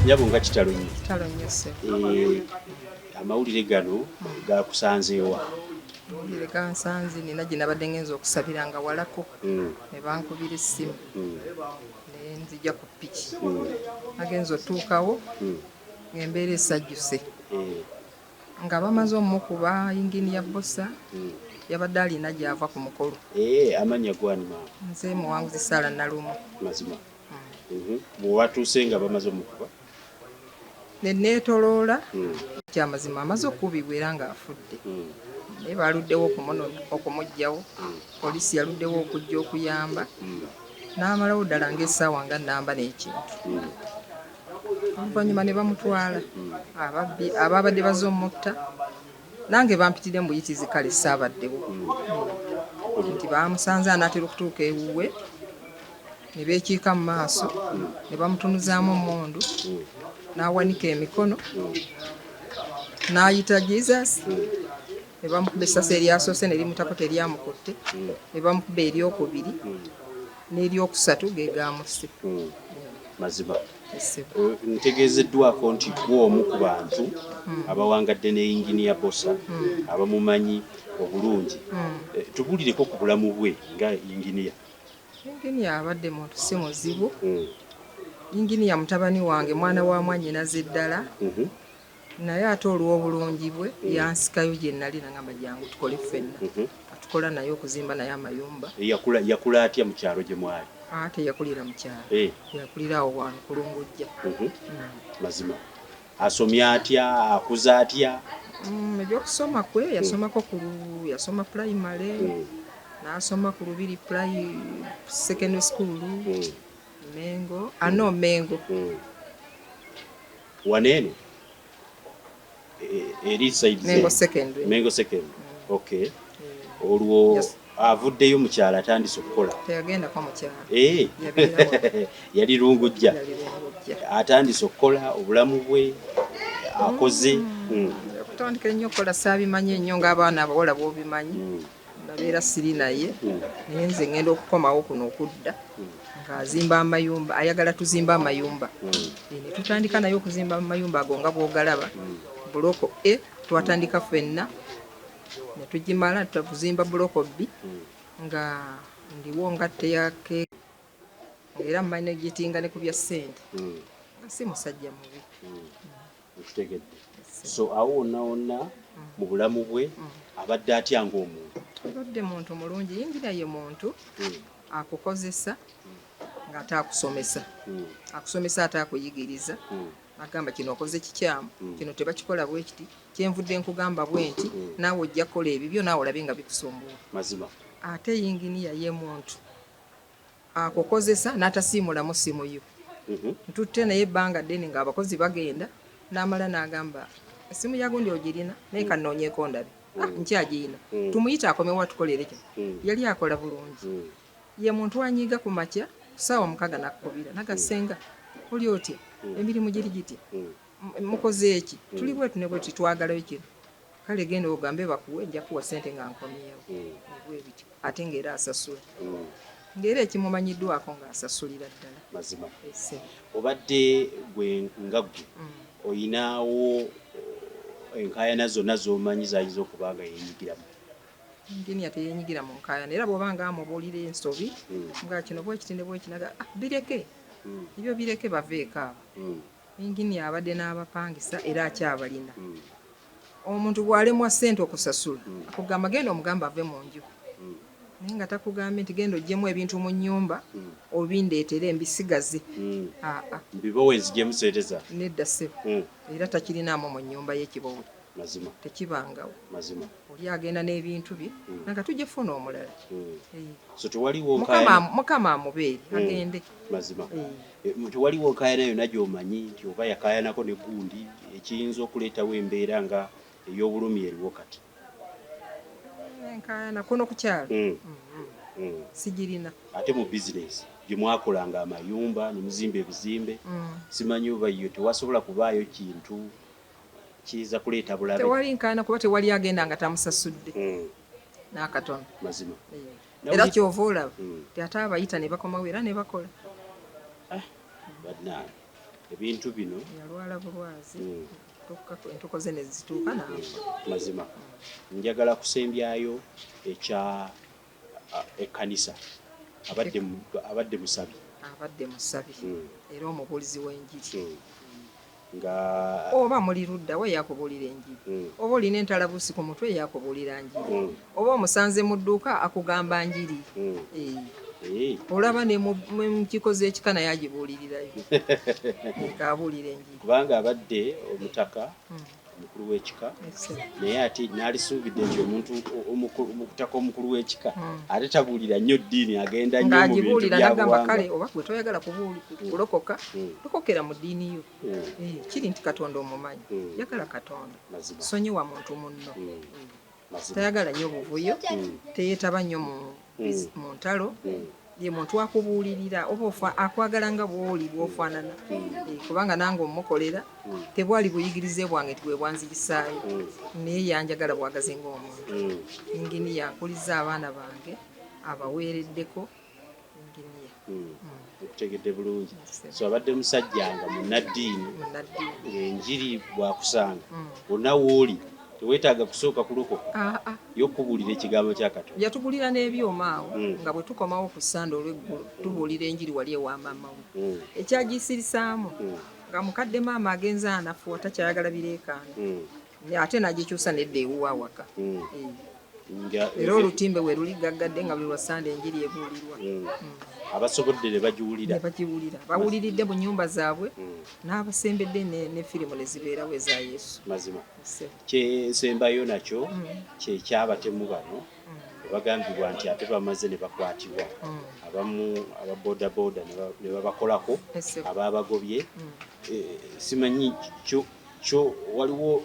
nyabo nga kitalo nnyo. Kitalo nnyo ssebo. Amawulire gano gakusanzeewa? Amawulire gansanze nina gye nabadde ngenza okusabira nga walako ne bankubira essimu ne nzija ku ppiki. Nagenza otuukawo ng'embeera esajjuse nga bamaze omukuba yingini ya Bbosa yabadde alina gy'ava ku mukolo. Amannya gwani maama? Nze Muwanguzi Ssaala Nalumu. Mazima. Bwe watuuse nga bamaze omukuba? Ne neetoloola kyamazima amaze okubibwa era ng'afudde. Naye baluddewo okumuggyawo. Poliisi yaluddewo okujja okuyamba. N'amalawo ddala ng'essaawa nga nnamba n'ekintu. Oluvannyuma ne bamutwala. Ababbi abaabadde bazze omutta nange bampitire mu buyitizi kale saabaddewo. Nti bamusanze anaatera okutuuka ewuwe ne beekiika mu maaso ne bamutunuzaamu emmundu n'awanika emikono n'ayita Jesus ne bamukuba essasi eryasoose ne limutako teryamukutte ne bamukuba eryokubiri n'eryokusatu ge gamusse. Mazima. Ntegeezeddwako nti gwe omu ku bantu abawangadde ne yingini ya Bbosa abamumanyi obulungi. Tubuulireko ku bulamu bwe nga yinginiya. Yinginiya abadde muntu si muzibu. Yinginiya mutabani wange mwana wa Mwanyina ddala. Naye ate olw'obulungi bwe yansikayo gye nnali n'agamba jangu tukole ffenna. Tukola naye okuzimba naye amayumba. Yakula atya mu kyalo gye mwali? Ate yakulira mu kyalo. Yakulira awo wano Kulungujja. Mazima. Asomye atya? Akuza atya? Ebyokusoma kwe yasomako yasoma primary n'asoma ku Lubiri secondary school Mengo. Mengo. Waneeno? Eri side Mengo secondary. Mengo secondary. Okay. Olwo avuddeyo mu kyalo atandise okukola. Teyagendako mu kyalo. Yali Lungujja. Atandise okukola obulamu bwe akoze. Okutandika ennyo okukola saabimanyi ennyo ng'abaana abawala b'obimanyi. Nabeera siri naye naye nze ngenda okukomawo kuno okudda ng'azimba amayumba, ayagala tuzimba amayumba. Ne tutandika naye okuzimba amayumba ago nga bw'ogalaba. Buloko twatandika ffenna ne tugimala tutuzimba buloko B nga ndiwo ngatte yake era mmanyi negitinga ne ku bya ssente. Si musajja mubi. Nkitegedde. So awo wonna mu bulamu bwe abadde atya ng'omuntu? Abadde muntu mulungi. Yingira ye muntu akukozesa ng'ate akusomesa. Akusomesa ate akuyigiriza. Agamba kino okoze kikyamu, kino tebakikola bwe kiti, kyenvudde nkugamba bwe nti naawe ojja kukola ebibyo naawe olabe nga bikusumbuwa. Mazima. Ate yinginiya ye muntu akukozesa n'atasiimulamu simu yo. Ntutte naye ebbanga ddene ng'abakozi bagenda n'amala n'agamba essimu ya gundi ogirina naye kannoonyeeko ndabe. Nkyagiyina. Tumuyite akomewo atukolere kino. Yali akola bulungi. Ye muntu anyiiga ku makya ssaawa 6 n'akukubira nagasenga oli otya emirimu giri giti mukoze eki tuli bwetu ne bwetu twagalayo kino kale genda ogambe bakuwe nja kuwa ssente nga nkomyewo bwe bityo ate ng'era asasula ng'era ekimumanyiddwako ng'asasulira ddala. Mazima. Obadde gwe nga gwe oyinaawo enkaayana zonna z'omanyi zayinza okuba nga yeenyigiramu? Yinginiya teyeenyigira mu nkaayana era bw'oba nga amubuulira ensobi nga kino bwekiti ne bwekinaga bireke ebyo bireke baveeko abo. Yinginiya abadde n'abapangisa era akyabalina. Omuntu bw'alemwa ssente okusasula akugamba genda omugamba ave mu nju naye nga takugambye nti genda oggyemu ebintu mu nnyumba obindeetere mbisigaze. Bibowe nzigye museeteza? Nedda ssebo. Era takirinaamu mu nnyumba y'ekibowe. Mazima. Tekibangawo. Mazima. Oli agenda n'ebintu bye nga tujje funa omulala. So tewaliwo nkaayana. Mukama amubeere agende. Mazima. Tewaliwo nkaayana yonna gy'omanyi nti oba yakaayanako ne gundi ekiyinza okuleetawo embeera nga ey'obulumi eriwo kati? Enkaayana kuno ku kyalo sigirina. Ate mu bizinesi gye mwakolanga amayumba ne muzimba ebizimbe simanyi oba yo tewasobola kubaayo kintu kiza kuleeta bulabe? Tewali nkaayana kuba tewali agenda nga tamusasudde n'akatono. Mazima. Era kyova olaba ti ate abayita ne bakomawo era ne bakola. Badnaani ebintu bino yalwala bulwazi entuko ze ne zituuka n'afa. Mazima njagala kusembyayo ekya ekkanisa abadde musabi era omubuulizi w'enjiri nga oba muli ludda we yakubuulira enjiri oba olina entalabuusi ku mutwe yakubuulira njiri oba omusanze mu dduuka akugamba njiri olaba ne mu kikoze ekika naye agibuulirirayo ng'abuulira enjiri kubanga abadde omutaka omukulu w'ekika naye ate n'alisuubidde nti omuntu omutaka omukulu w'ekika ate tabuulira nnyo ddiini agenda nnyo mu bintu n'agamba kale oba gwe toyagala kulokoka lokokera mu ddiini yo kiri nti katonda omumanyi yagala katonda sonyiwa muntu munno tayagala nnyo buvuyo teyeetaba nnyo mu ntalo ye muntu akubuulirira oba akwagala nga bw'oli bw'ofaanana kubanga nange omukolera tebwali buyigirize bwange tibwe bwanzirisaayo naye yanjagala bwagaze ng'omuntu inginiya akuliza abaana bange abaweereddeko inginiya okutegedde bulungi so abadde musajja nga munnaddiini ng'enjiri bwakusanga bonna w'oli teweetaaga kusooka kulokoka y'okubuulira ekigambo kya Katonda yatubuulira n'ebyoma awo nga bwe tukomawo ku ssande olw'eggulu tubuulira enjiri wali ewa maama we ekyagisirisaamu nga mukadde maama agenza anafuwa takyayagala bireekaana ate n'agikyusa nedda ewuwa awaka era olutimbe we luli gaggadde nga buli lwa ssande enjiri ebuulirwa abasobodde ne bagiwulira bawuliridde mu nnyumba zaabwe n'abasembedde ne firimu ne zibeerawo eza Yesu. Mazima kyesembayo nakyo kyekyabatemu bano bagambibwa nti ate bamaze ne bakwatibwa abamu ababoodaboda ne babakolako ababagobye simanyi kyo waliwo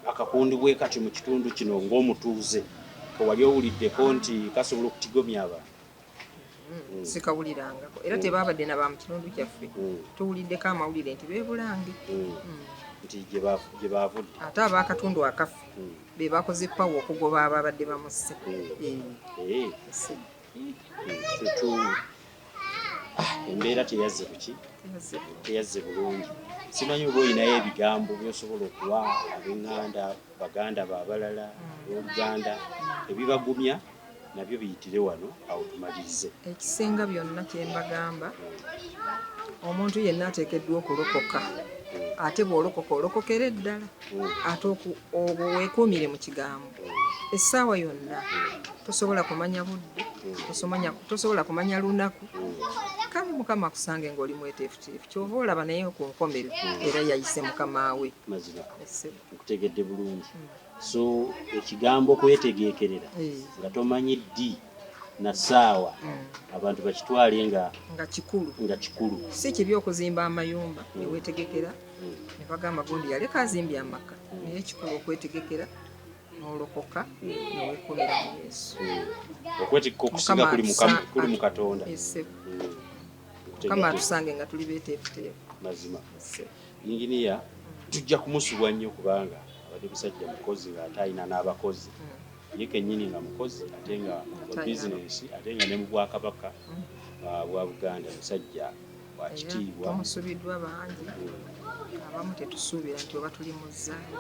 akakundi bwe kati mu kitundu kino ng'omutuuze wali owuliddeko nti kasobola okutigomya abantu sikawulirangako era tebaabadde na ba mu kitundu kyaffe tuwuliddeko amawulire nti beebulange nti gye baavudde ate ab'akatundu akaffe be bakoze pawa okugoba ababadde bamusse embeera teyazze kuki teyazze bulungi simanyi oba olinayo ebigambo byosobola okuwa ab'eŋŋanda baganda baabalala oluganda ebibagumya nabyo biyitire wano awo tumalirize ekisenga byonna kyembagamba omuntu yenna ateekeddwa okulokoka ate bw'olokoka olokokera eddala ate obwo weekuumire mu kigambo essaawa yonna tosobola kumanya budde tosobola kumanya lunaku kale mukama akusange ng'oli mweteefuteefu kyova olaba naye ku nkomero era yayise mukama we mazima okutegedde bulungi so ekigambo kwetegeekerera nga tomanyi ddi na ssaawa abantu bakitwale nga kikulu si kibi okuzimba amayumba neweetegekera ne bagamba gundi yaleka azimbye amaka naye ekikulu okwetegekera n'olokoka neweekomera mu Yesu okwetegeka okusinga kuli mu Katonda mukama atusange nga tuli beeteefuteefu mazima inginiya tujja kumusubwa nnyo kubanga abadde musajja mukozi ng'ate alina n'abakozi ye kennyini nga mukozi ate nga wa bizinensi ate nga ne mu Bwakabaka bwa Buganda musajja wa kitiibwa tumusubiddwa bangi abamu tetusuubira nti oba tuli mu zzaayo